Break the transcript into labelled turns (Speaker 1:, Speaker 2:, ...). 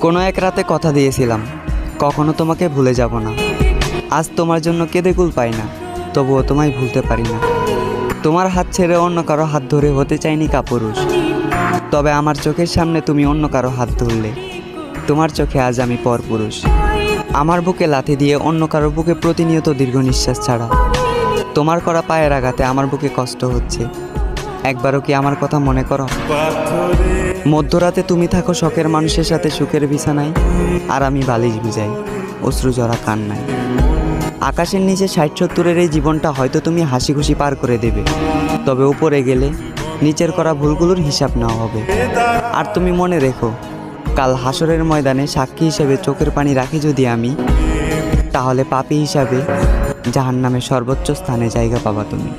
Speaker 1: কোনো এক রাতে কথা দিয়েছিলাম কখনো তোমাকে ভুলে যাব না। আজ তোমার জন্য কেঁদে কুল পাই না, তবুও তোমায় ভুলতে পারি না। তোমার হাত ছেড়ে অন্য কারো হাত ধরে হতে চাইনি কাপুরুষ, তবে আমার চোখের সামনে তুমি অন্য কারো হাত ধরলে। তোমার চোখে আজ আমি পরপুরুষ। আমার বুকে লাথি দিয়ে অন্য কারো বুকে প্রতিনিয়ত দীর্ঘ নিঃশ্বাস ছাড়া। তোমার করা পায়ের আঘাতে আমার বুকে কষ্ট হচ্ছে। একবারও কি আমার কথা মনে করো? মধ্যরাতে তুমি থাকো শখের মানুষের সাথে সুখের বিছানায়, আর আমি বালিশ ভিজাই অশ্রু জরা কান্নায়। আকাশের নিচে ৬০-৭০-এর এই জীবনটা হয়তো তুমি হাসি খুশি পার করে দেবে, তবে উপরে গেলে নিচের করা ভুলগুলোর হিসাব নেওয়া হবে। আর তুমি মনে রেখো, কাল হাসরের ময়দানে সাক্ষী হিসেবে চোখের পানি রাখি যদি আমি, তাহলে পাপী হিসাবে জাহান্নামে সর্বোচ্চ স্থানে জায়গা পাবা তুমি।